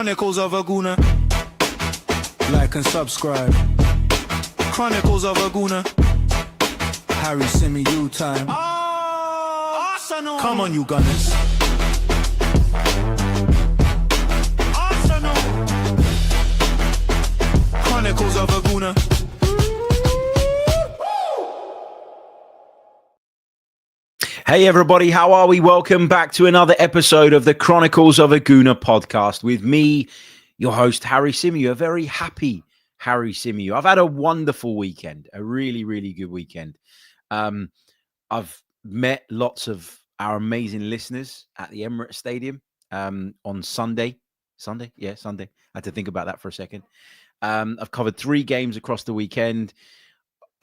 Chronicles of a Gooner. Like and subscribe. Chronicles of a Gooner. Harry Symeou time. Arsenal. Come on, you Gunners. Arsenal. Chronicles of a Gooner. Hey everybody, how are we? Welcome back to another episode of the Chronicles of a Gooner podcast with me, your host, Harry Symeou, a very happy Harry Symeou. I've had a wonderful weekend, a really, really good weekend. I've met lots of our amazing listeners at the Emirates Stadium on Sunday. Sunday? Yeah, Sunday. I had to think about that for a second. I've covered 3 games across the weekend.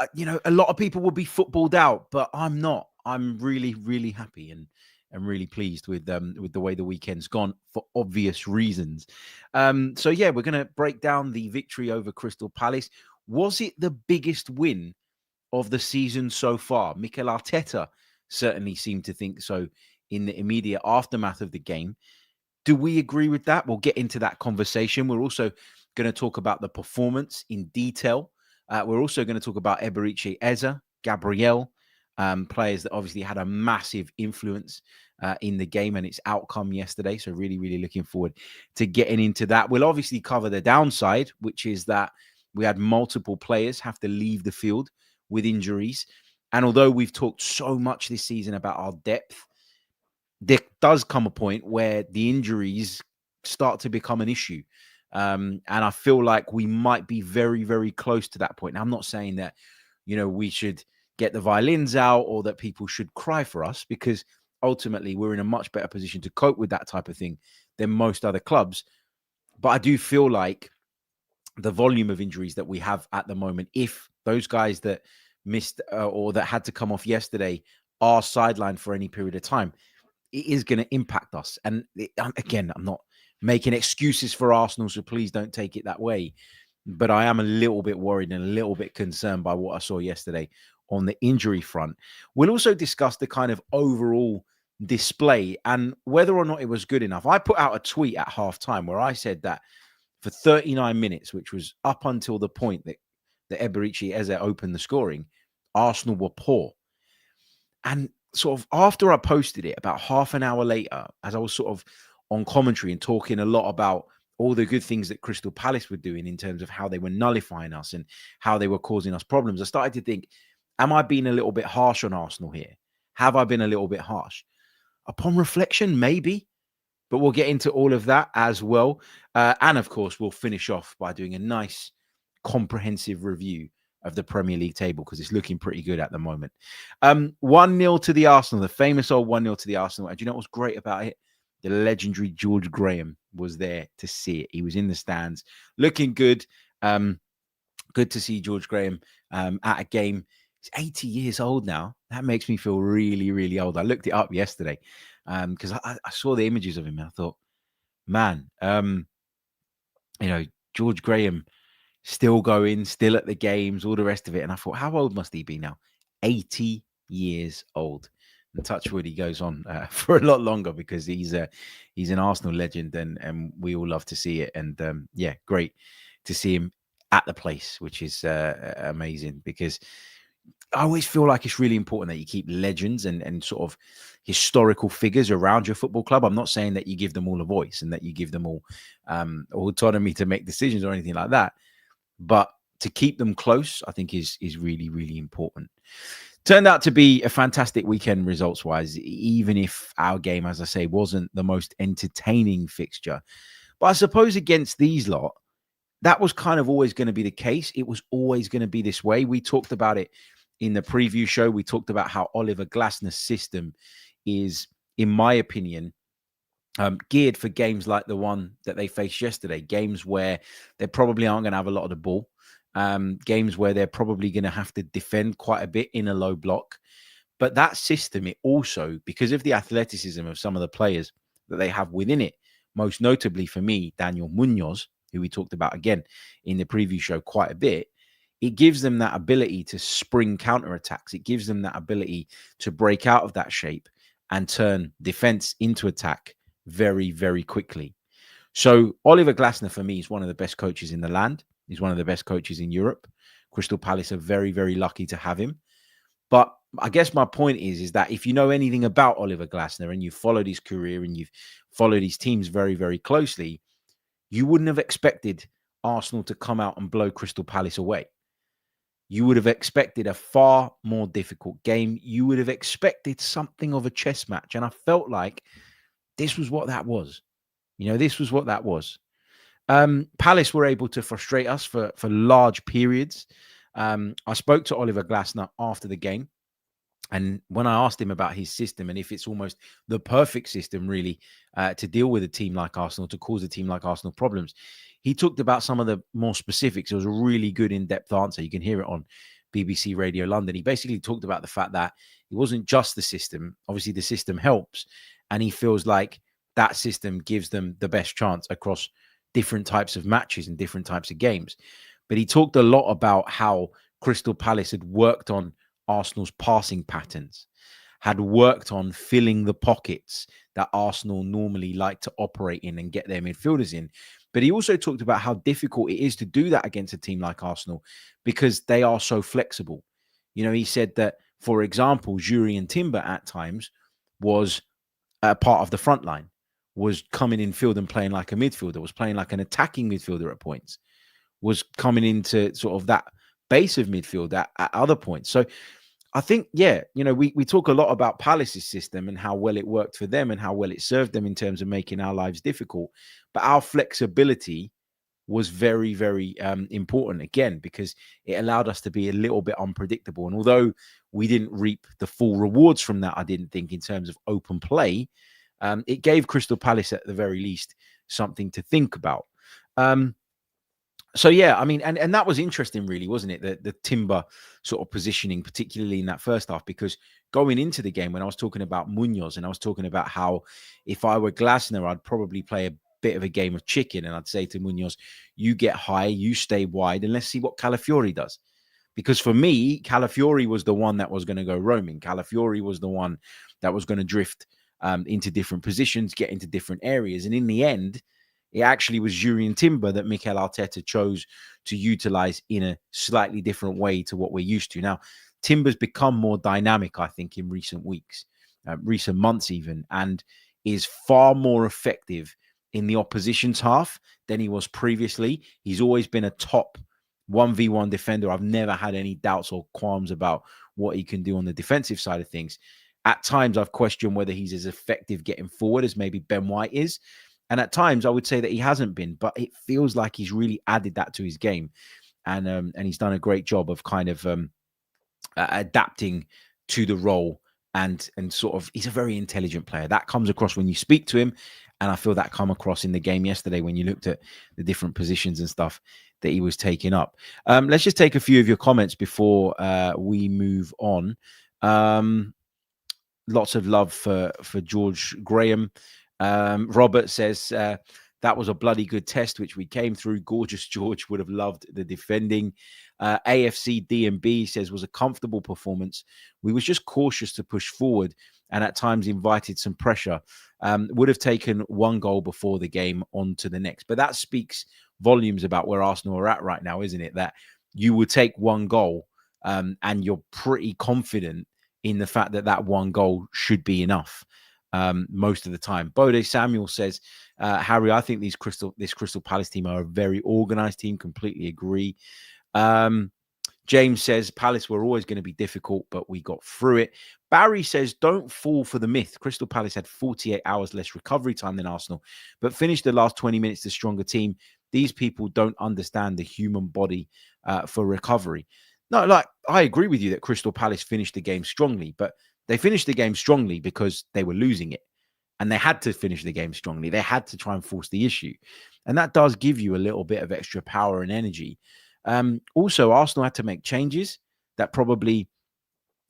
A lot of people will be footballed out, but I'm not. I'm really, really happy and really pleased with the way the weekend's gone for obvious reasons. So yeah, we're going to break down the victory over Crystal Palace. Was it the biggest win of the season so far? Mikel Arteta certainly seemed to think so in the immediate aftermath of the game. Do we agree with that? We'll get into that conversation. We're also going to talk about the performance in detail. We're also going to talk about Eberechi Eze, Gabriel, players that obviously had a massive influence in the game and its outcome yesterday. So really, really looking forward to getting into that. We'll obviously cover the downside, which is that we had multiple players have to leave the field with injuries. And although we've talked so much this season about our depth, there does come a point where the injuries start to become an issue. And I feel like we might be very, very close to that point. Now, I'm not saying that, we should get the violins out or that people should cry for us, because ultimately we're in a much better position to cope with that type of thing than most other clubs. But I do feel like the volume of injuries that we have at the moment, if those guys that missed or that had to come off yesterday are sidelined for any period of time, it is going to impact us. And again, I'm not making excuses for Arsenal, so please don't take it that way. But I am a little bit worried and a little bit concerned by what I saw yesterday on the injury front. We'll also discuss the kind of overall display and whether or not it was good enough. I put out a tweet at halftime where I said that for 39 minutes, which was up until the point that Eberechi Eze opened the scoring, Arsenal were poor. And sort of after I posted it, about half an hour later, as I was sort of on commentary and talking a lot about all the good things that Crystal Palace were doing in terms of how they were nullifying us and how they were causing us problems, I started to think, am I being a little bit harsh on Arsenal here? Have I been a little bit harsh? Upon reflection, maybe, but we'll get into all of that as well. And of course, we'll finish off by doing a nice comprehensive review of the Premier League table, because it's looking pretty good at the moment. 1-0 to the Arsenal, the famous old 1-0 to the Arsenal. And do you know what was great about it? The legendary George Graham was there to see it. He was in the stands, looking good. Good to see George Graham at a game. He's 80 years old now. That makes me feel really, really old. I looked it up yesterday because I saw the images of him and I thought, man, George Graham still going, still at the games, all the rest of it. And I thought, how old must he be now? 80 years old. And touch wood, he goes on for a lot longer, because he's an Arsenal legend and we all love to see it. And great to see him at the place, which is amazing, because I always feel like it's really important that you keep legends and sort of historical figures around your football club. I'm not saying that you give them all a voice and that you give them all autonomy to make decisions or anything like that, but to keep them close, I think is really, really important. Turned out to be a fantastic weekend results-wise, even if our game, as I say, wasn't the most entertaining fixture. But I suppose against these lot, that was kind of always going to be the case. It was always going to be this way. We talked about it in the preview show. We talked about how Oliver Glasner's system is, in my opinion, geared for games like the one that they faced yesterday, games where they probably aren't going to have a lot of the ball, games where they're probably going to have to defend quite a bit in a low block. But that system, it also, because of the athleticism of some of the players that they have within it, most notably for me, Daniel Munoz, who we talked about again in the preview show quite a bit, it gives them that ability to spring counterattacks. It gives them that ability to break out of that shape and turn defense into attack very, very quickly. So Oliver Glasner, for me, is one of the best coaches in the land. He's one of the best coaches in Europe. Crystal Palace are very, very lucky to have him. But I guess my point is that if you know anything about Oliver Glasner and you've followed his career and you've followed his teams very, very closely, you wouldn't have expected Arsenal to come out and blow Crystal Palace away. You would have expected a far more difficult game. You would have expected something of a chess match. And I felt like this was what that was. This was what that was. Palace were able to frustrate us for large periods. I spoke to Oliver Glasner after the game. And when I asked him about his system and if it's almost the perfect system, really, to deal with a team like Arsenal, to cause a team like Arsenal problems, he talked about some of the more specifics. It was a really good in-depth answer. You can hear it on BBC Radio London. He basically talked about the fact that it wasn't just the system. Obviously, the system helps. And he feels like that system gives them the best chance across different types of matches and different types of games. But he talked a lot about how Crystal Palace had worked on Arsenal's passing patterns, had worked on filling the pockets that Arsenal normally like to operate in and get their midfielders in. But he also talked about how difficult it is to do that against a team like Arsenal because they are so flexible. He said that, for example, Jurrien Timber at times was a part of the front line, was coming in field and playing like a midfielder, was playing like an attacking midfielder at points, was coming into sort of that base of midfield at other points. So I think, we talk a lot about Palace's system and how well it worked for them and how well it served them in terms of making our lives difficult. But our flexibility was very, very important, again, because it allowed us to be a little bit unpredictable. And although we didn't reap the full rewards from that, I didn't think, in terms of open play, it gave Crystal Palace, at the very least, something to think about. So, yeah, I mean, and that was interesting, really, wasn't it? The Timber sort of positioning, particularly in that first half, because going into the game, when I was talking about Munoz and I was talking about how if I were Glasner, I'd probably play a bit of a game of chicken. And I'd say to Munoz, you get high, you stay wide, and let's see what Calafiori does. Because for me, Calafiori was the one that was going to go roaming. Calafiori was the one that was going to drift into different positions, get into different areas. And in the end, it actually was Jurrien Timber that Mikel Arteta chose to utilize in a slightly different way to what we're used to. Now, Timber's become more dynamic, I think, in recent weeks, recent months even, and is far more effective in the opposition's half than he was previously. He's always been a top 1v1 defender. I've never had any doubts or qualms about what he can do on the defensive side of things. At times, I've questioned whether he's as effective getting forward as maybe Ben White is. And at times, I would say that he hasn't been, but it feels like he's really added that to his game. And he's done a great job of kind of adapting to the role and sort of, he's a very intelligent player. That comes across when you speak to him. And I feel that come across in the game yesterday when you looked at the different positions and stuff that he was taking up. Let's just take a few of your comments before we move on. Lots of love for George Graham. Robert says, that was a bloody good test, which we came through. Gorgeous George would have loved the defending. AFC DMB says, was a comfortable performance. We was just cautious to push forward and at times invited some pressure. Would have taken one goal before the game on to the next. But that speaks volumes about where Arsenal are at right now, isn't it? That you would take one goal and you're pretty confident in the fact that that one goal should be enough. Most of the time. Bode Samuel says, Harry, I think this Crystal Palace team are a very organized team. Completely agree. James says, Palace were always going to be difficult, but we got through it. Barry says, don't fall for the myth. Crystal Palace had 48 hours less recovery time than Arsenal, but finished the last 20 minutes the stronger team. These people don't understand the human body for recovery. No, I agree with you that Crystal Palace finished the game strongly, but they finished the game strongly because they were losing it. And they had to finish the game strongly. They had to try and force the issue. And that does give you a little bit of extra power and energy. Also, Arsenal had to make changes that probably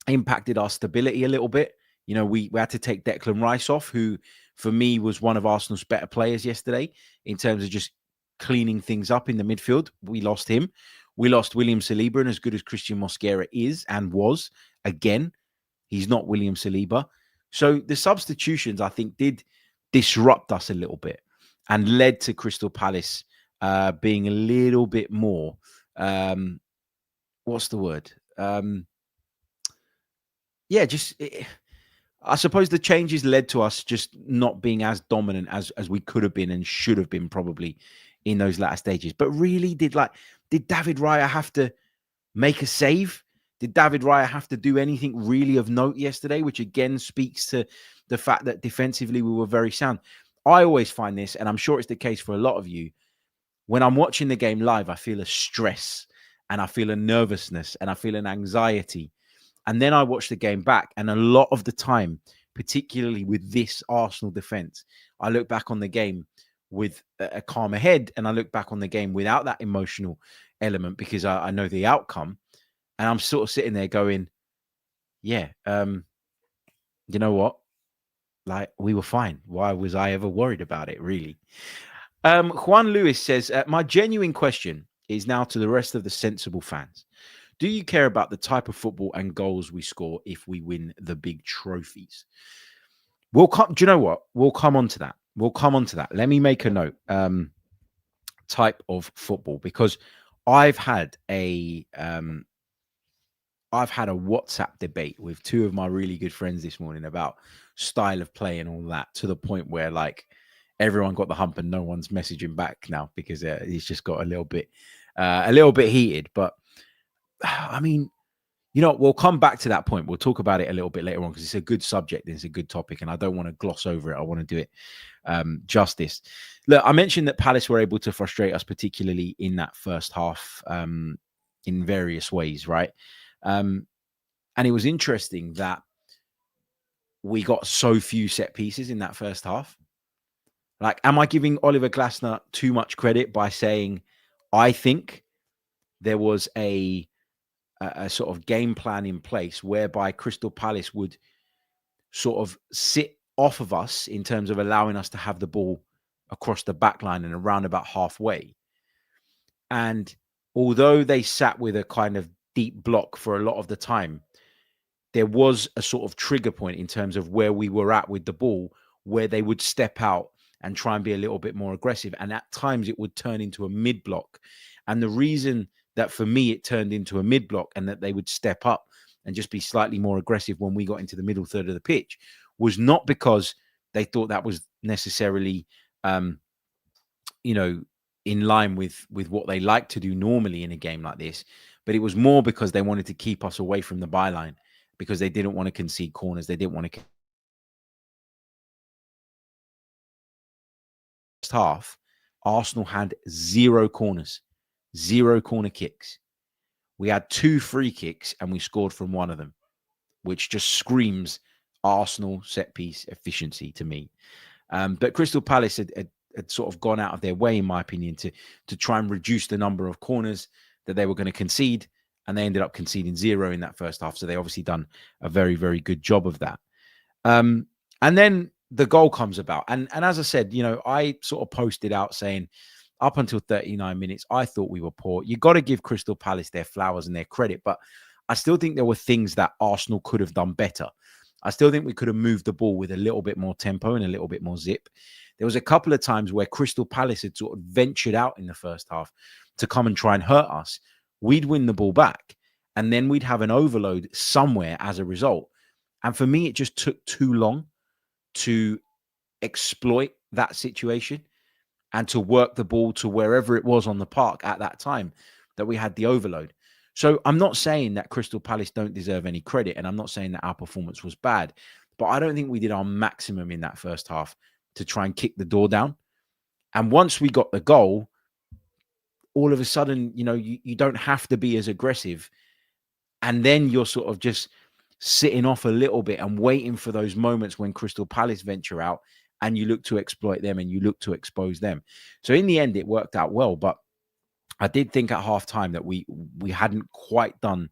impacted our stability a little bit. We had to take Declan Rice off, who, for me, was one of Arsenal's better players yesterday in terms of just cleaning things up in the midfield. We lost him. We lost William Saliba, and as good as Christian Mosquera is and was, again, he's not William Saliba. So the substitutions, I think, did disrupt us a little bit. and led to Crystal Palace being a little bit more, what's the word? I suppose the changes led to us just not being as dominant as we could have been and should have been probably in those latter stages. But really, did David Raya have to make a save? Did David Raya have to do anything really of note yesterday? Which again speaks to the fact that defensively we were very sound. I always find this, and I'm sure it's the case for a lot of you, when I'm watching the game live, I feel a stress and I feel a nervousness and I feel an anxiety. And then I watch the game back, and a lot of the time, particularly with this Arsenal defense, I look back on the game with a calmer head, and I look back on the game without that emotional element because I know the outcome. And I'm sort of sitting there going, yeah, you know what? Like, we were fine. Why was I ever worried about it, really? Juan Lewis says, my genuine question is now to the rest of the sensible fans. Do you care about the type of football and goals we score if we win the big trophies? Do you know what? We'll come on to that. Let me make a note. Type of football, because I've had a WhatsApp debate with two of my really good friends this morning about style of play and all that, to the point where everyone got the hump and no one's messaging back now because he's just got a little bit heated. But I mean, we'll come back to that point. We'll talk about it a little bit later on because it's a good subject and it's a good topic, and I don't want to gloss over it. I want to do it justice. Look, I mentioned that Palace were able to frustrate us, particularly in that first half, in various ways, right? And it was interesting that we got so few set pieces in that first half. Am I giving Oliver Glasner too much credit by saying I think there was a sort of game plan in place whereby Crystal Palace would sort of sit off of us in terms of allowing us to have the ball across the back line and around about halfway? And although they sat with a kind of deep block for a lot of the time, there was a sort of trigger point in terms of where we were at with the ball, where they would step out and try and be a little bit more aggressive. And at times it would turn into a mid block. And the reason that for me it turned into a mid block and that they would step up and just be slightly more aggressive when we got into the middle third of the pitch was not because they thought that was necessarily, in line with what they like to do normally in a game like this, but it was more because they wanted to keep us away from the byline, because they didn't want to concede corners. They didn't want to. First half, Arsenal had 0 corners, 0 corner kicks. We had 2 free kicks and we scored from one of them, which just screams Arsenal set piece efficiency to me. But Crystal Palace had sort of gone out of their way, in my opinion, to try and reduce the number of corners that they were going to concede. And they ended up conceding 0 in that first half. So they obviously done a very, very good job of that. And then the goal comes about. And as I said, I sort of posted out saying up until 39 minutes, I thought we were poor. You got to give Crystal Palace their flowers and their credit. But I still think there were things that Arsenal could have done better. I still think we could have moved the ball with a little bit more tempo and a little bit more zip. There was a couple of times where Crystal Palace had sort of ventured out in the first half to come and try and hurt us. We'd win the ball back, and then we'd have an overload somewhere as a result. And for me, it just took too long to exploit that situation and to work the ball to wherever it was on the park at that time that we had the overload. So I'm not saying that Crystal Palace don't deserve any credit, and I'm not saying that our performance was bad, but I don't think we did our maximum in that first half to try and kick the door down. And once we got the goal, all of a sudden, you don't have to be as aggressive. And then you're sort of just sitting off a little bit and waiting for those moments when Crystal Palace venture out and you look to exploit them and you look to expose them. So in the end, it worked out well. But I did think at half time that we hadn't quite done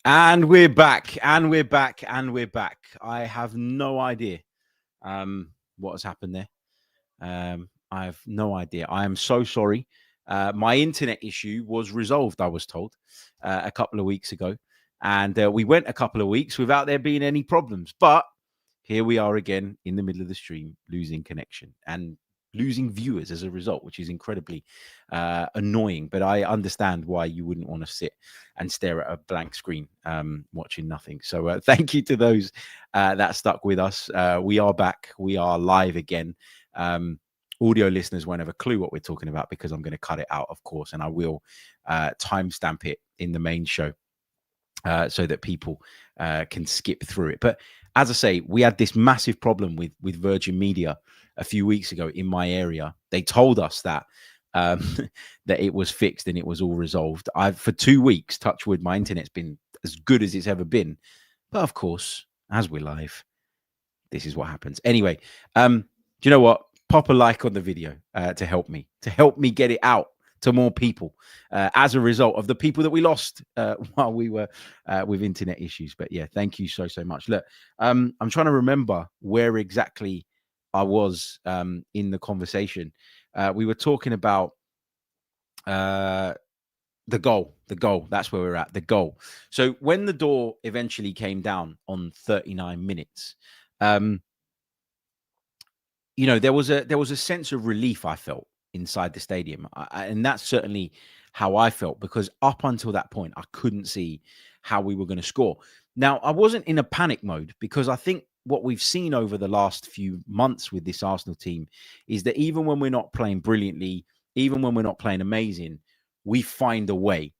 And we're back, and we're back, and we're back. I have no idea what has happened there. I have no idea. I am so sorry. My internet issue was resolved, I was told, a couple of weeks ago. And we went a couple of weeks without there being any problems. But here we are again in the middle of the stream, losing connection and losing viewers as a result, which is incredibly annoying. But I understand why you wouldn't want to sit and stare at a blank screen watching nothing. So thank you to those that stuck with us. We are back. We are live again. Audio listeners won't have a clue what we're talking about because I'm going to cut it out, of course, and I will timestamp it in the main show so that people can skip through it. But as I say, we had this massive problem with Virgin Media a few weeks ago in my area. They told us that that it was fixed and it was all resolved. For 2 weeks, touch wood, my internet's been as good as it's ever been. But of course, as we're live, this is what happens. Anyway, do you know what? Pop a like on the video to help me get it out to more people as a result of the people that we lost while we were with internet issues. But yeah, thank you so much. Look, I'm trying to remember where exactly I was in the conversation. We were talking about the goal. That's where we're at. The goal. So when the door eventually came down on 39 minutes, you know, there was a sense of relief I felt inside the stadium, and that's certainly how I felt, because up until that point, I couldn't see how we were going to score. Now, I wasn't in a panic mode, because I think what we've seen over the last few months with this Arsenal team is that even when we're not playing brilliantly, even when we're not playing amazing, we find a way.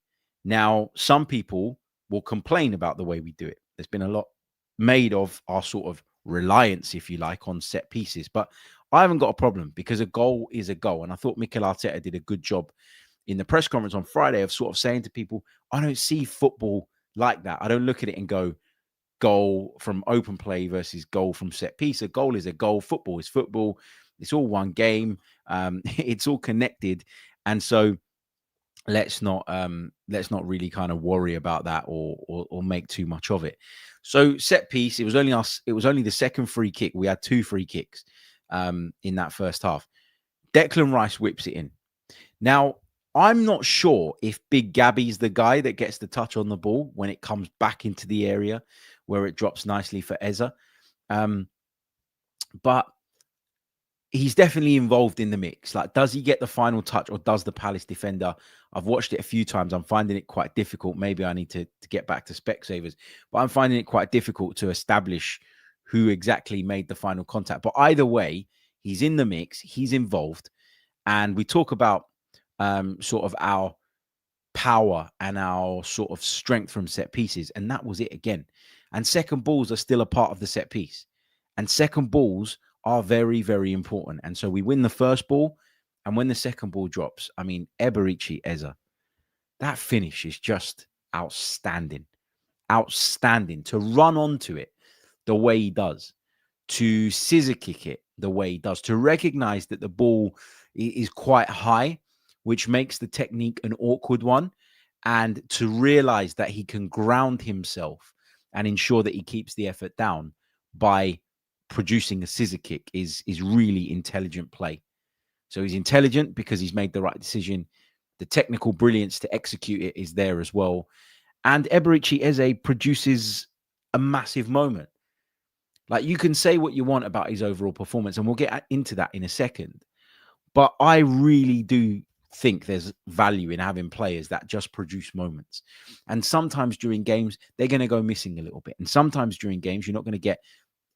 Now, some people will complain about the way we do it. There's been a lot made of our sort of reliance, if you like, on set pieces. But I haven't got a problem, because a goal is a goal. And I thought Mikel Arteta did a good job in the press conference on Friday of sort of saying to people, I don't see football like that. I don't look at it and go, goal from open play versus goal from set piece. A goal is a goal. Football is football. It's all one game. It's all connected. And so let's not really kind of worry about that or make too much of it. So set piece, it was only the second free kick. We had 2 free kicks in that first half. Declan Rice whips it in. Now, I'm not sure if Big Gabby's the guy that gets the touch on the ball when it comes back into the area where it drops nicely for Eze. But he's definitely involved in the mix. Like, does he get the final touch, or does the Palace defender? I've watched it a few times. I'm finding it quite difficult. Maybe I need to get back to Specsavers, but I'm finding it quite difficult to establish who exactly made the final contact. But either way, he's in the mix. He's involved. And we talk about sort of our power and our sort of strength from set pieces. And that was it again. And second balls are still a part of the set piece. And second balls are very, very important. And so we win the first ball. And when the second ball drops, I mean, Eberechi Eze, that finish is just outstanding. Outstanding. To run onto it the way he does, to scissor kick it the way he does, to recognize that the ball is quite high, which makes the technique an awkward one, and to realize that he can ground himself and ensure that he keeps the effort down by producing a scissor kick is really intelligent play. So he's intelligent because he's made the right decision. The technical brilliance to execute it is there as well. And Eberechi Eze produces a massive moment. Like, you can say what you want about his overall performance, and we'll get into that in a second. But I really do think there's value in having players that just produce moments. And sometimes during games, they're going to go missing a little bit. And sometimes during games, you're not going to get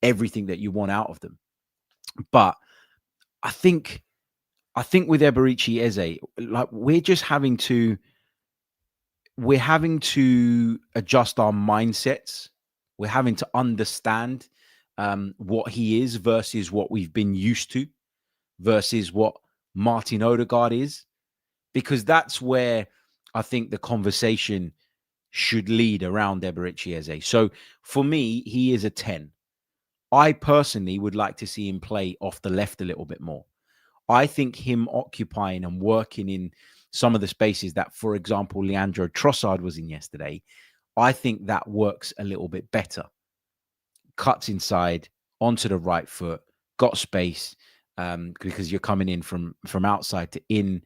everything that you want out of them. But I think with Eberechi Eze, like, we're having to adjust our mindsets. We're having to understand what he is versus what we've been used to, versus what Martin Odegaard is, because that's where I think the conversation should lead around Eberechi Eze. So for me, he is a 10. I personally would like to see him play off the left a little bit more. I think him occupying and working in some of the spaces that, for example, Leandro Trossard was in yesterday, I think that works a little bit better. Cuts inside onto the right foot, got space, because you're coming in from outside to in,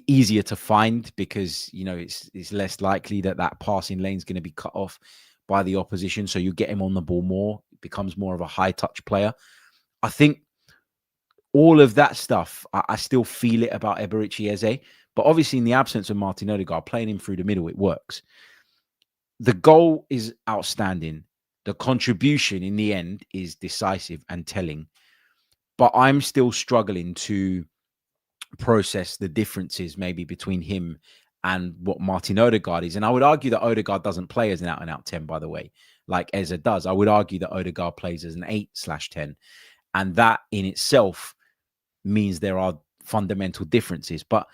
easier to find because it's less likely that passing lane is going to be cut off by the opposition. So you get him on the ball more, it becomes more of a high touch player. I think all of that stuff, I still feel it about Eberechi Eze, but obviously in the absence of Martin Odegaard, playing him through the middle, it works. The goal is outstanding. The contribution in the end is decisive and telling, but I'm still struggling to process the differences maybe between him and what Martin Odegaard is. And I would argue that Odegaard doesn't play as an out-and-out 10, by the way, like Eze does. I would argue that Odegaard plays as an 8/10. And that in itself means there are fundamental differences. But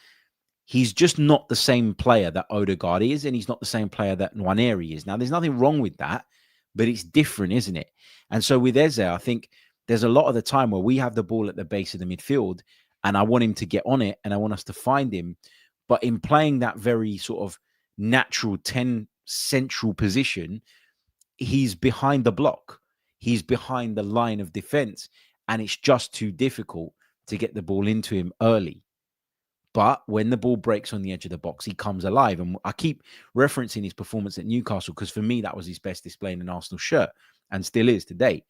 he's just not the same player that Odegaard is, and he's not the same player that Nwaneri is. Now, there's nothing wrong with that, but it's different, isn't it? And so with Eze, I think there's a lot of the time where we have the ball at the base of the midfield, and I want him to get on it, and I want us to find him. But in playing that very sort of natural 10 central position, he's behind the block. He's behind the line of defense, and it's just too difficult to get the ball into him early. But when the ball breaks on the edge of the box, he comes alive. And I keep referencing his performance at Newcastle because for me, that was his best display in an Arsenal shirt and still is to date.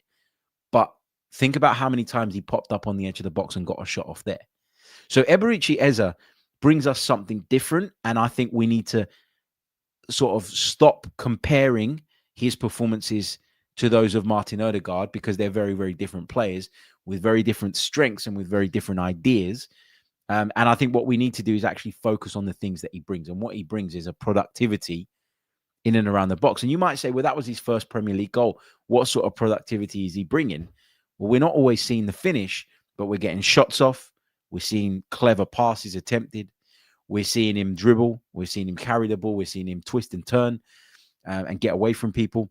But think about how many times he popped up on the edge of the box and got a shot off there. So Eberechi Eze brings us something different. And I think we need to sort of stop comparing his performances to those of Martin Odegaard because they're very, very different players with very different strengths and with very different ideas. And I think what we need to do is actually focus on the things that he brings. And what he brings is a productivity in and around the box. And you might say, well, that was his first Premier League goal. What sort of productivity is he bringing? Well, we're not always seeing the finish, but we're getting shots off. We're seeing clever passes attempted. We're seeing him dribble. We're seeing him carry the ball. We're seeing him twist and turn and get away from people.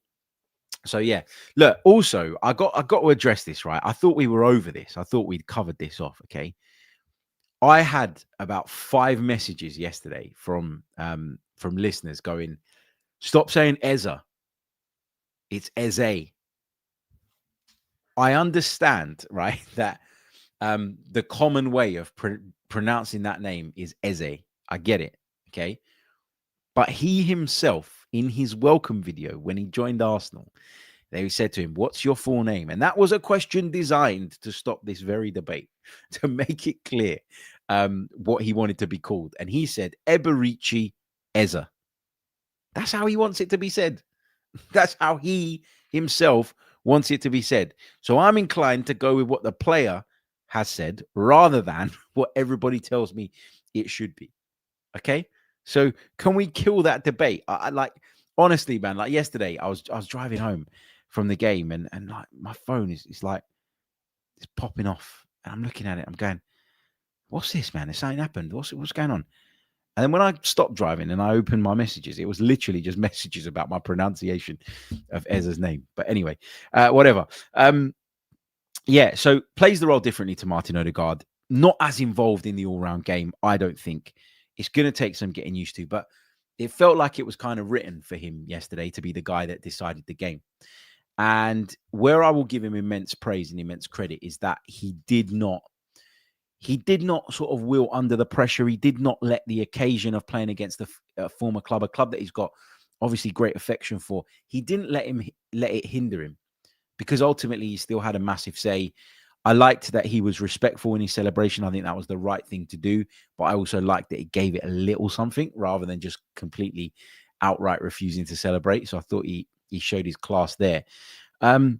So, yeah, look, also, I got to address this, right? I thought we were over this. I thought we'd covered this off, okay? I had about 5 messages yesterday from listeners going, stop saying Eze. It's Eze. I understand, right, that the common way of pronouncing that name is Eze. I get it, okay? But he himself, in his welcome video when he joined Arsenal, they said to him, what's your full name? And that was a question designed to stop this very debate, to make it clear what he wanted to be called. And he said, Eberechi Eze. That's how he wants it to be said. That's how he himself wants it to be said. So I'm inclined to go with what the player has said rather than what everybody tells me it should be. Okay? So can we kill that debate? I like, honestly, man, like yesterday, I was driving home from the game and like my phone is like, it's popping off. And I'm looking at it. I'm going, what's this, man? There's something happened. What's going on? And then when I stopped driving and I opened my messages, it was literally just messages about my pronunciation of Eze's name. But anyway, whatever. Yeah, so plays the role differently to Martin Odegaard. Not as involved in the all-round game, I don't think. It's going to take some getting used to, but it felt like it was kind of written for him yesterday to be the guy that decided the game. And where I will give him immense praise and immense credit is that he did not sort of will under the pressure. He did not let the occasion of playing against a former club, a club that he's got obviously great affection for. He didn't let it hinder him because ultimately he still had a massive say. I liked that he was respectful in his celebration. I think that was the right thing to do. But I also liked that he gave it a little something rather than just completely outright refusing to celebrate. So I thought he showed his class there. But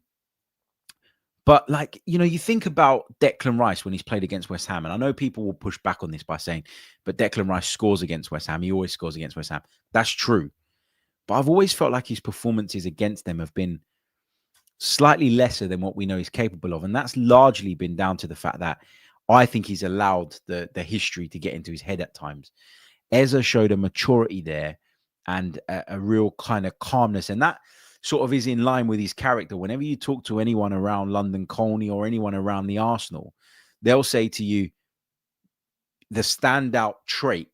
like, you think about Declan Rice when he's played against West Ham. And I know people will push back on this by saying, but Declan Rice scores against West Ham. He always scores against West Ham. That's true. But I've always felt like his performances against them have been slightly lesser than what we know he's capable of. And that's largely been down to the fact that I think he's allowed the history to get into his head at times. Eze showed a maturity there and a real kind of calmness. And that sort of is in line with his character. Whenever you talk to anyone around London Colney or anyone around the Arsenal, they'll say to you, the standout trait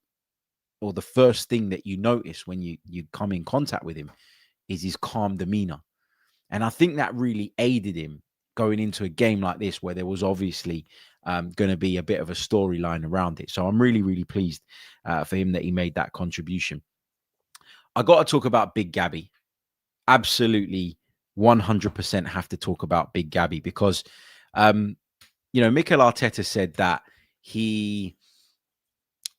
or the first thing that you notice when you come in contact with him is his calm demeanor. And I think that really aided him going into a game like this, where there was obviously going to be a bit of a storyline around it. So I'm really, really pleased for him that he made that contribution. I got to talk about Big Gabby. Absolutely 100% have to talk about Big Gabby, because, Mikel Arteta said that he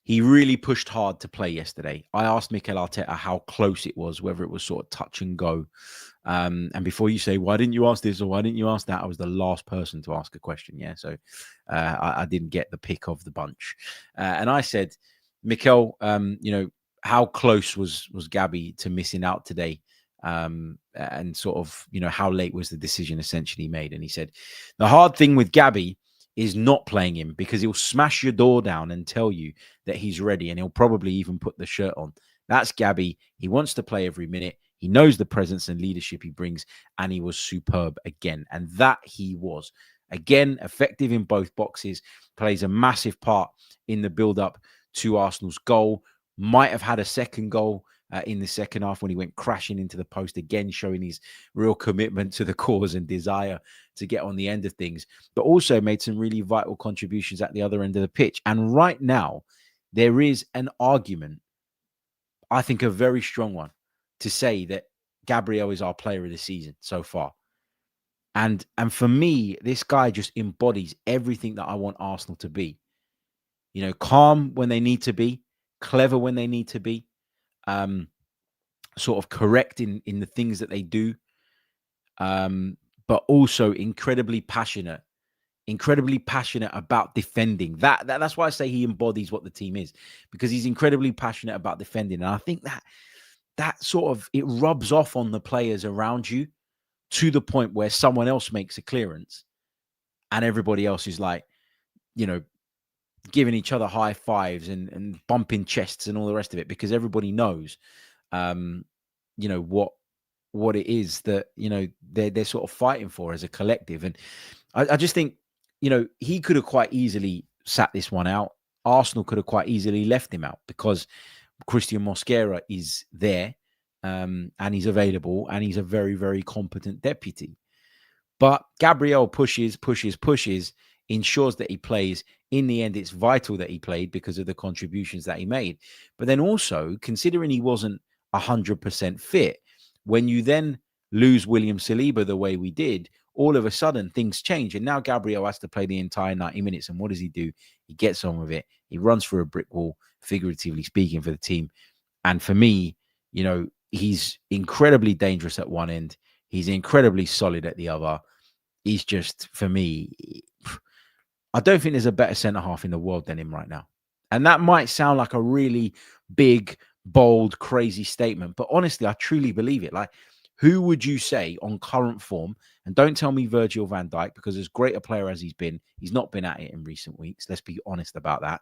really pushed hard to play yesterday. I asked Mikel Arteta how close it was, whether it was sort of touch and go. And before you say, why didn't you ask this or why didn't you ask that? I was the last person to ask a question. Yeah. So I didn't get the pick of the bunch. And I said, Mikel, how close was Gabby to missing out today? And sort of, how late was the decision essentially made? And he said, the hard thing with Gabby is not playing him, because he'll smash your door down and tell you that he's ready, and he'll probably even put the shirt on. That's Gabby. He wants to play every minute. He knows the presence and leadership he brings, and he was superb again. And that he was. Again, effective in both boxes, plays a massive part in the build-up to Arsenal's goal. Might have had a second goal in the second half when he went crashing into the post, again showing his real commitment to the cause and desire to get on the end of things, but also made some really vital contributions at the other end of the pitch. And right now, there is an argument, I think a very strong one, to say that Gabriel is our player of the season so far. And for me, this guy just embodies everything that I want Arsenal to be. Calm when they need to be, clever when they need to be, sort of correct in the things that they do, but also incredibly passionate about defending. That's why I say he embodies what the team is, because he's incredibly passionate about defending. And I think that sort of, it rubs off on the players around you, to the point where someone else makes a clearance and everybody else is like, giving each other high fives and bumping chests and all the rest of it, because everybody knows, what it is that, they're sort of fighting for as a collective. And I just think, he could have quite easily sat this one out. Arsenal could have quite easily left him out, because Christian Mosquera is there, and he's available, and he's a very, very competent deputy. But Gabriel pushes, ensures that he plays. In the end, it's vital that he played because of the contributions that he made. But then also, considering he wasn't 100% fit, when you then lose William Saliba the way we did, all of a sudden things change. And now Gabriel has to play the entire 90 minutes. And what does he do? He gets on with it. He runs through a brick wall, figuratively speaking, for the team. And for me, he's incredibly dangerous at one end. He's incredibly solid at the other. He's just, for me, I don't think there's a better centre-half in the world than him right now. And that might sound like a really big, bold, crazy statement, but honestly, I truly believe it. Like, who would you say on current form, and don't tell me Virgil van Dijk, because as great a player as he's not been at it in recent weeks. Let's be honest about that.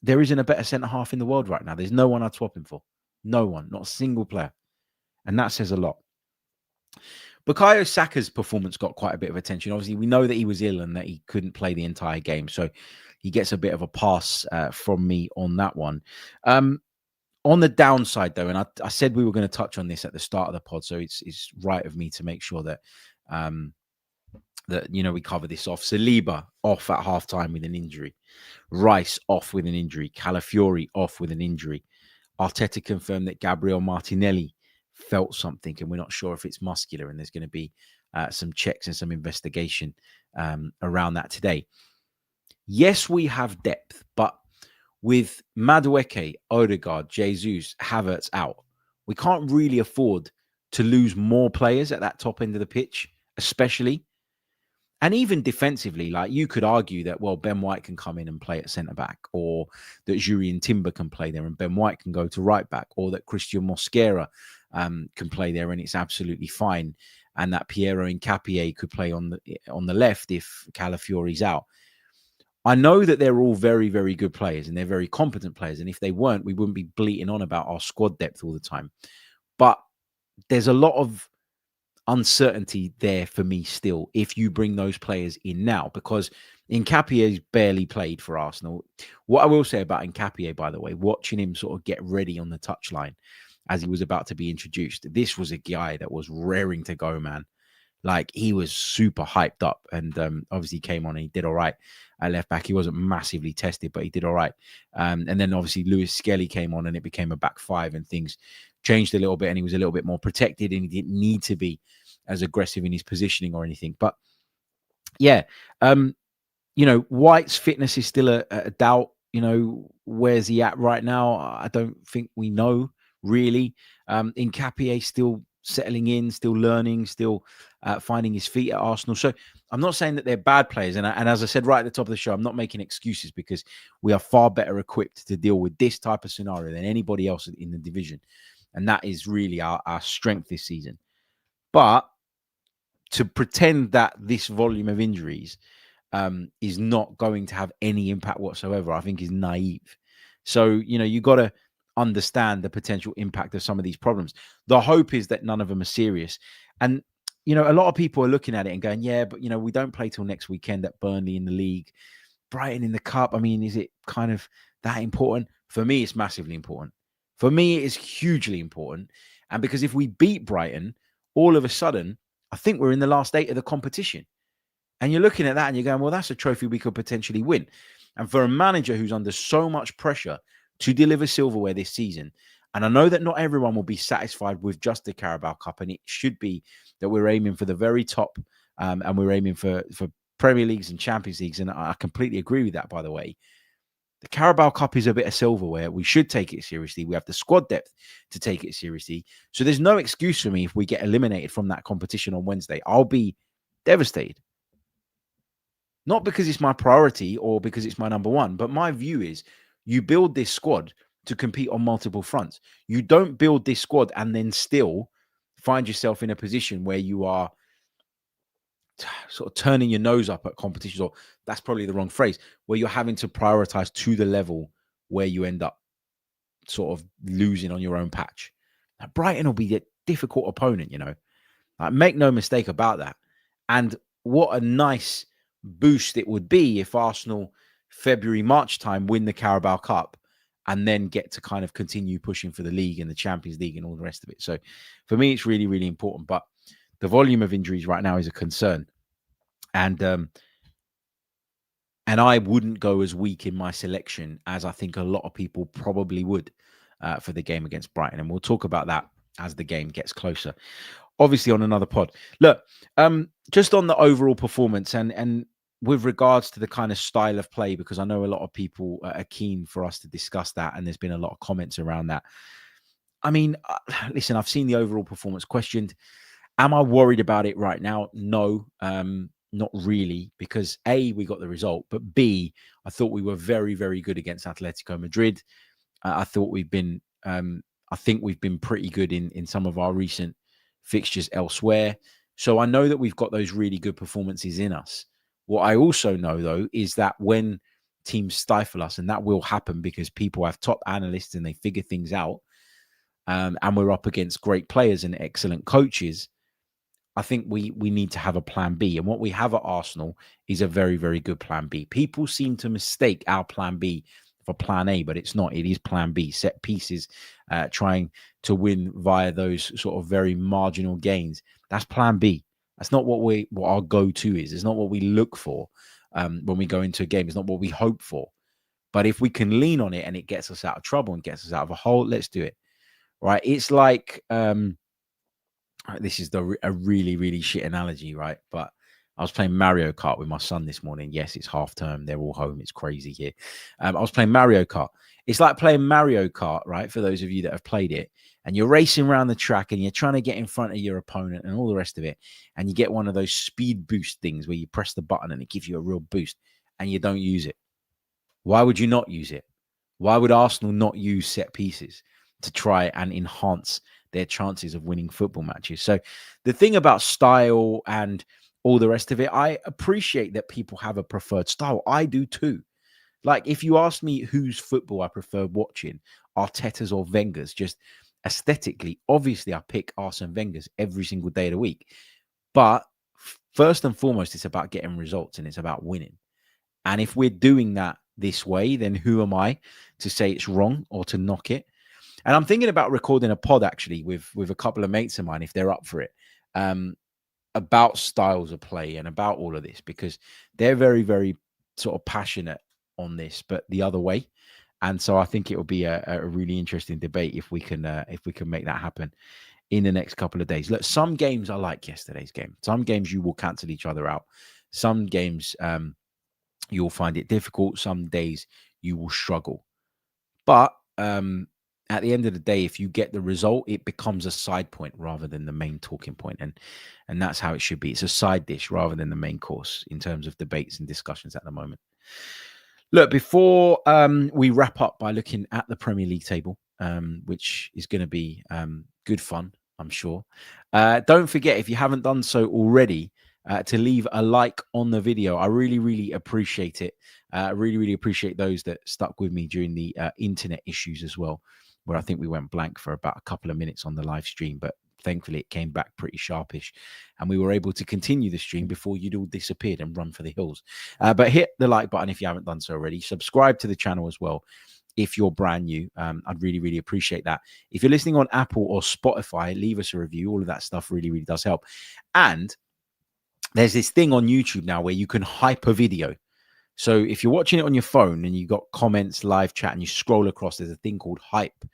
There isn't a better centre-half in the world right now. There's no one I'd swap him for. No one, not a single player. And that says a lot. Bukayo Saka's performance got quite a bit of attention. Obviously, we know that he was ill and that he couldn't play the entire game. So he gets a bit of a pass from me on that one. On the downside, though, and I said we were going to touch on this at the start of the pod, so it's right of me to make sure that, we cover this off. Saliba off at halftime with an injury. Rice off with an injury. Calafiori off with an injury. Arteta confirmed that Gabriel Martinelli felt something, and we're not sure if it's muscular, and there's going to be some checks and some investigation around that today. Yes, we have depth, but with Madueke, Odegaard, Jesus, Havertz out, we can't really afford to lose more players at that top end of the pitch, especially. And even defensively, like, you could argue that, well, Ben White can come in and play at centre-back, or that Jurien Timber can play there and Ben White can go to right-back, or that Christian Mosquera can play there and it's absolutely fine, and that Piero Hincapié could play on the left if Calafiori's out. I know that they're all very, very good players and they're very competent players, and if they weren't, we wouldn't be bleating on about our squad depth all the time. But there's a lot of uncertainty there for me still if you bring those players in now, because Nkapie's barely played for Arsenal. What I will say about Nkapie, by the way, watching him sort of get ready on the touchline as he was about to be introduced, this was a guy that was raring to go, man. Like, he was super hyped up, and obviously came on and he did all right at left back. He wasn't massively tested, but he did all right. And then obviously Lewis Skelly came on and it became a back five and things changed a little bit and he was a little bit more protected and he didn't need to be as aggressive in his positioning or anything. But yeah, White's fitness is still a doubt. Where's he at right now? I don't think we know really. Nkapie still settling in, still learning, still finding his feet at Arsenal. So I'm not saying that they're bad players. And as I said right at the top of the show, I'm not making excuses because we are far better equipped to deal with this type of scenario than anybody else in the division. And that is really our strength this season. But to pretend that this volume of injuries is not going to have any impact whatsoever, I think is naive. So, you got to understand the potential impact of some of these problems. The hope is that none of them are serious. And, a lot of people are looking at it and going, yeah, but, we don't play till next weekend at Burnley in the league, Brighton in the cup. I mean, is it kind of that important? For me, it's massively important. For me, it is hugely important. And because if we beat Brighton, all of a sudden, I think we're in the last 8 of the competition. And you're looking at that and you're going, well, that's a trophy we could potentially win. And for a manager who's under so much pressure to deliver silverware this season, and I know that not everyone will be satisfied with just the Carabao Cup, and it should be that we're aiming for the very top, and we're aiming for Premier Leagues and Champions Leagues, and I completely agree with that, by the way. The Carabao Cup is a bit of silverware. We should take it seriously. We have the squad depth to take it seriously. So there's no excuse for me if we get eliminated from that competition on Wednesday. I'll be devastated. Not because it's my priority or because it's my number one, but my view is you build this squad to compete on multiple fronts. You don't build this squad and then still find yourself in a position where you are sort of turning your nose up at competitions, or that's probably the wrong phrase, where you're having to prioritize to the level where you end up sort of losing on your own patch. Now, Brighton will be a difficult opponent, Like, make no mistake about that. And what a nice boost it would be if Arsenal February, March time win the Carabao Cup and then get to kind of continue pushing for the league and the Champions League and all the rest of it. So for me, it's really, really important. But the volume of injuries right now is a concern. And I wouldn't go as weak in my selection as I think a lot of people probably would for the game against Brighton. And we'll talk about that as the game gets closer, obviously on another pod. Look, just on the overall performance and with regards to the kind of style of play, because I know a lot of people are keen for us to discuss that. And there's been a lot of comments around that. I mean, listen, I've seen the overall performance questioned. Am I worried about it right now? No, not really, because A, we got the result, but B, I thought we were very, very good against Atletico Madrid. I thought we've been, I think we've been pretty good in some of our recent fixtures elsewhere. So I know that we've got those really good performances in us. What I also know, though, is that when teams stifle us, and that will happen because people have top analysts and they figure things out, and we're up against great players and excellent coaches, I think we need to have a plan B. And what we have at Arsenal is a very, very good plan B. People seem to mistake our plan B for plan A, but it's not. It is plan B. Set pieces, trying to win via those sort of very marginal gains. That's plan B. That's not what our go-to is. It's not what we look for when we go into a game. It's not what we hope for. But if we can lean on it and it gets us out of trouble and gets us out of a hole, let's do it. Right? It's like... this is a really, really shit analogy, right? But I was playing Mario Kart with my son this morning. Yes, it's half term. They're all home. It's crazy here. I was playing Mario Kart. It's like playing Mario Kart, right? For those of you that have played it, and you're racing around the track and you're trying to get in front of your opponent and all the rest of it. And you get one of those speed boost things where you press the button and it gives you a real boost and you don't use it. Why would you not use it? Why would Arsenal not use set pieces to try and enhance their chances of winning football matches? So the thing about style and all the rest of it, I appreciate that people have a preferred style. I do too. Like, if you ask me whose football I prefer watching, Arteta's or Wenger's, just aesthetically, obviously, I pick Arsene Wenger's every single day of the week. But first and foremost, it's about getting results and it's about winning. And if we're doing that this way, then who am I to say it's wrong or to knock it? And I'm thinking about recording a pod actually with a couple of mates of mine, if they're up for it, about styles of play and about all of this, because they're very, very sort of passionate on this, but the other way. And so I think it will be a really interesting debate if we can make that happen in the next couple of days. Look, some games are like yesterday's game. Some games you will cancel each other out. Some games you'll find it difficult. Some days you will struggle. But at the end of the day, if you get the result, it becomes a side point rather than the main talking point. And that's how it should be. It's a side dish rather than the main course in terms of debates and discussions at the moment. Look, before we wrap up by looking at the Premier League table, which is going to be good fun, I'm sure. Don't forget, if you haven't done so already, to leave a like on the video. I really, really appreciate it. Really, really appreciate those that stuck with me during the internet issues as well, where I think we went blank for about a couple of minutes on the live stream, but thankfully it came back pretty sharpish and we were able to continue the stream before you'd all disappeared and run for the hills. But hit the like button if you haven't done so already. Subscribe to the channel as well if you're brand new. I'd really, really appreciate that. If you're listening on Apple or Spotify, leave us a review. All of that stuff really, really does help. And there's this thing on YouTube now where you can hype a video. So if you're watching it on your phone and you got comments, live chat, and you scroll across, there's a thing called hype.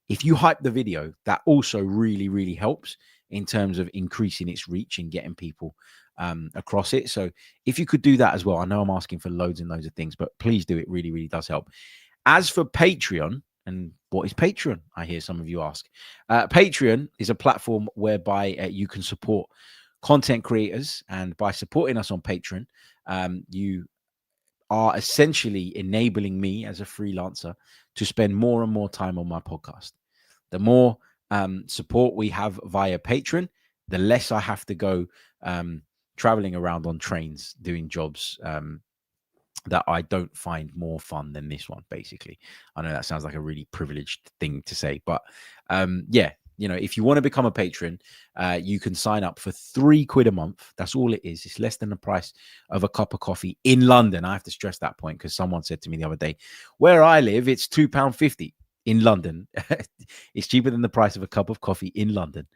If you hype the video, that also really, really helps in terms of increasing its reach and getting people across it. So if you could do that as well, I know I'm asking for loads and loads of things, but please do. It really, really does help. As for Patreon, and what is Patreon? I hear some of you ask. Patreon is a platform whereby you can support content creators, and by supporting us on Patreon, you are essentially enabling me as a freelancer to spend more and more time on my podcast. The more support we have via Patreon, the less I have to go traveling around on trains doing jobs that I don't find more fun than this one, basically. I know that sounds like a really privileged thing to say, but yeah, you know, if you want to become a patron, you can sign up for £3 a month. That's all it is. It's less than the price of a cup of coffee in London. I have to stress that point because someone said to me the other day, where I live, it's £2.50. In London. It's cheaper than the price of a cup of coffee in London.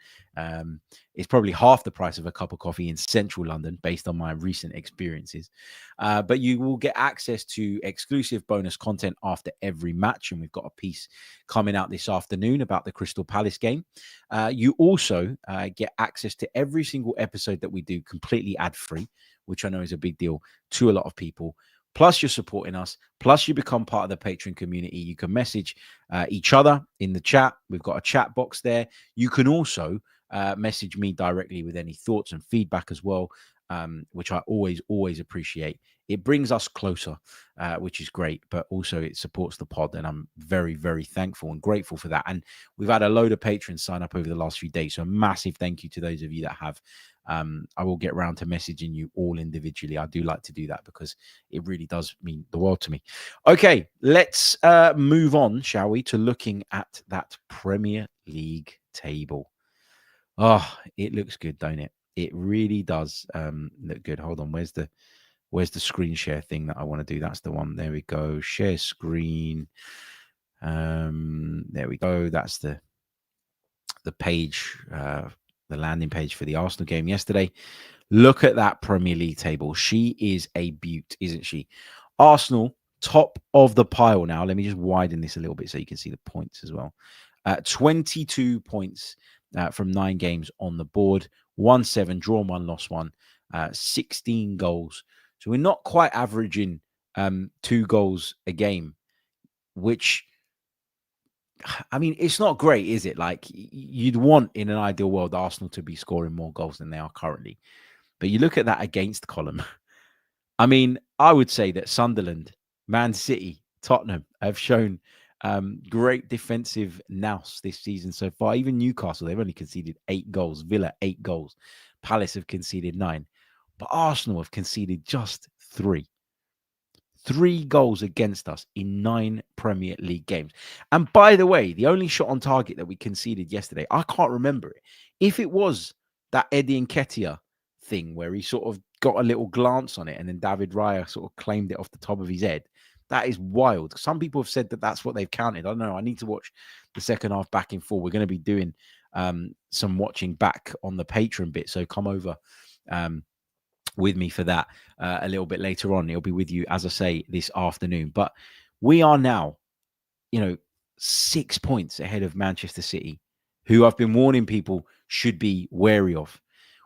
It's probably half the price of a cup of coffee in central London based on my recent experiences. But you will get access to exclusive bonus content after every match. And we've got a piece coming out this afternoon about the Crystal Palace game. You also get access to every single episode that we do completely ad-free, which I know is a big deal to a lot of people. Plus, you're supporting us. Plus, you become part of the Patreon community. You can message each other in the chat. We've got a chat box there. You can also message me directly with any thoughts and feedback as well, which I always appreciate. It brings us closer, which is great, but also it supports the pod, and I'm very, very thankful and grateful for that. And we've had a load of patrons sign up over the last few days, so a massive thank you to those of you that have. I will get round to messaging you all individually. I do like to do that because it really does mean the world to me. Okay, let's move on, shall we, to looking at that Premier League table. Oh, it looks good, don't it? It really does look good. Hold on, where's the screen share thing that I want to do? That's the one. There we go. Share screen. There we go. That's the page, the landing page for the Arsenal game yesterday. Look at that Premier League table. She is a beaut, isn't she? Arsenal, top of the pile now. Let me just widen this a little bit so you can see the points as well. 22 points from 9 games on the board. 1-7, drawn 1, lost 1. 16 goals. So we're not quite averaging 2 goals a game, which, I mean, it's not great, is it? Like, you'd want in an ideal world Arsenal to be scoring more goals than they are currently. But you look at that against column. I mean, I would say that Sunderland, Man City, Tottenham have shown great defensive nous this season so far. Even Newcastle, they've only conceded 8 goals. Villa, 8 goals. Palace have conceded 9. But Arsenal have conceded just 3. 3 goals against us in 9 Premier League games. And by the way, the only shot on target that we conceded yesterday, I can't remember it. If it was that Eddie Nketiah thing where he sort of got a little glance on it and then David Raya sort of claimed it off the top of his head, that is wild. Some people have said that that's what they've counted. I don't know. I need to watch the second half back in full. We're going to be doing some watching back on the Patreon bit. So come over with me for that a little bit later on. It'll be with you, as I say, this afternoon. But we are now, 6 points ahead of Manchester City, who I've been warning people should be wary of.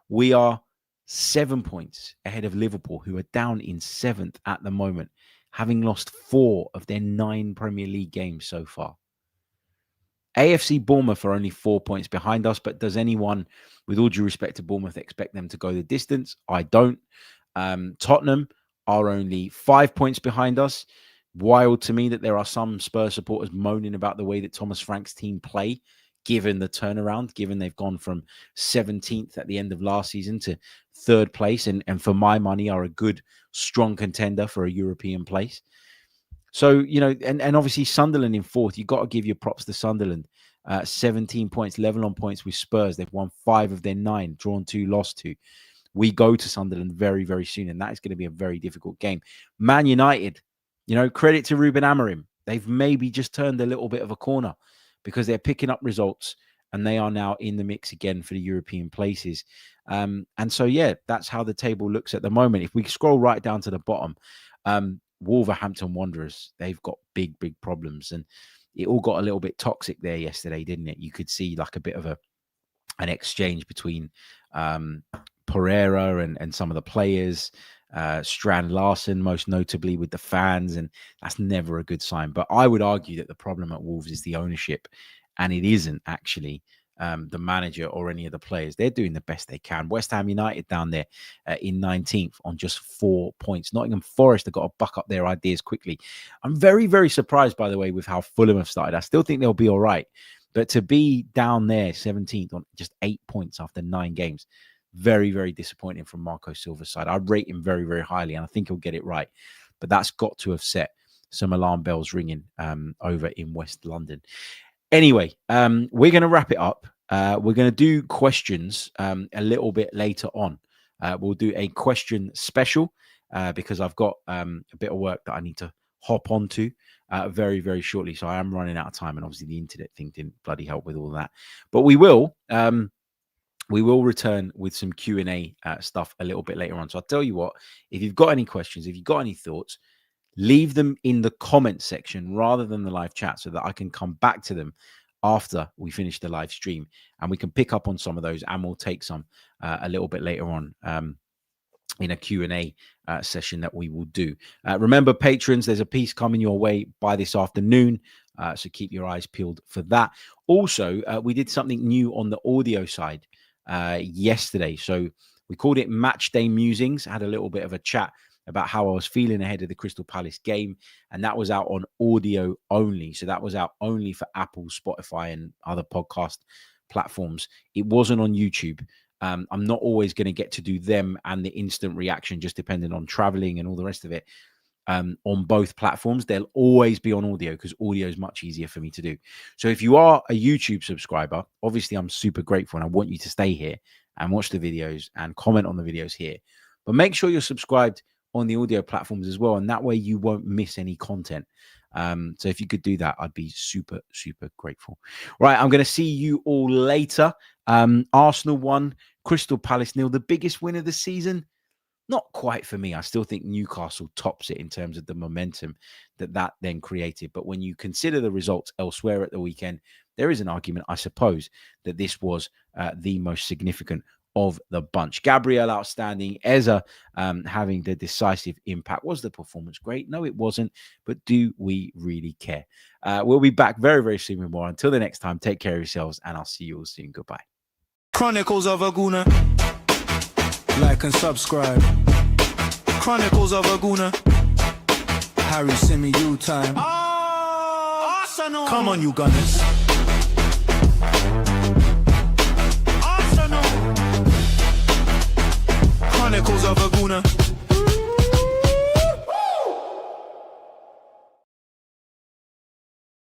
We are 7 points ahead of Liverpool, who are down in 7th at the moment, having lost 4 of their 9 Premier League games so far. AFC Bournemouth are only 4 points behind us, but does anyone, with all due respect to Bournemouth, expect them to go the distance? I don't. Tottenham are only 5 points behind us. Wild to me that there are some Spurs supporters moaning about the way that Thomas Frank's team play, given the turnaround, given they've gone from 17th at the end of last season to 3rd place, and for my money are a good, strong contender for a European place. So, and obviously Sunderland in 4th, you've got to give your props to Sunderland. 17 points, level on points with Spurs. They've won 5 of their 9, drawn 2, lost 2. We go to Sunderland very, very soon, and that is going to be a very difficult game. Man United, credit to Ruben Amorim. They've maybe just turned a little bit of a corner because they're picking up results and they are now in the mix again for the European places. And so, yeah, that's how the table looks at the moment. If we scroll right down to the bottom, Wolverhampton Wanderers, they've got big, big problems. And it all got a little bit toxic there yesterday, didn't it? You could see like a bit of an exchange between Pereira and some of the players, Strand Larsen, most notably with the fans. And that's never a good sign. But I would argue that the problem at Wolves is the ownership. And it isn't actually the manager or any of the players. They're doing the best they can. West Ham United down there in 19th on just 4 points. Nottingham Forest have got to buck up their ideas quickly. I'm very, very surprised, by the way, with how Fulham have started. I still think they'll be all right. But to be down there 17th on just 8 points after 9 games, very, very disappointing from Marco Silva's side. I rate him very, very highly, and I think he'll get it right. But that's got to have set some alarm bells ringing over in West London. Anyway, we're going to wrap it up. We're going to do questions a little bit later on. We'll do a question special because I've got a bit of work that I need to hop onto very, very shortly. So I am running out of time, and obviously the internet thing didn't bloody help with all that. But we will return with some Q&A stuff a little bit later on. So I'll tell you what, if you've got any questions, if you've got any thoughts, leave them in the comment section rather than the live chat so that I can come back to them after we finish the live stream, and we can pick up on some of those, and we'll take some a little bit later on in a Q&A session that we will do. Remember, patrons, there's a piece coming your way by this afternoon, so keep your eyes peeled for that. Also, we did something new on the audio side yesterday. So we called it Match Day Musings. I had a little bit of a chat about how I was feeling ahead of the Crystal Palace game. And that was out on audio only. So that was out only for Apple, Spotify, and other podcast platforms. It wasn't on YouTube. I'm not always going to get to do them and the instant reaction, just depending on traveling and all the rest of it. On both platforms, they'll always be on audio because audio is much easier for me to do. So if you are a YouTube subscriber, obviously I'm super grateful and I want you to stay here and watch the videos and comment on the videos here. But make sure you're subscribed on the audio platforms as well, and that way you won't miss any content. So if you could do that, I'd be super, super grateful. Right, I'm going to see you all later. Arsenal 1, Crystal Palace 0. The biggest win of the season? Not quite for me. I still think Newcastle tops it in terms of the momentum that then created. But when you consider the results elsewhere at the weekend, there is an argument, I suppose, that this was the most significant of the bunch. Gabriel outstanding. Eze having the decisive impact. Was the performance great? No, it wasn't. But do we really care? We'll be back very, very soon with more. Until the next time, take care of yourselves, and I'll see you all soon. Goodbye. Chronicles of a Gooner. Like and subscribe. Chronicles of a Gooner. Harry Symeou time. Come on, you Gunners.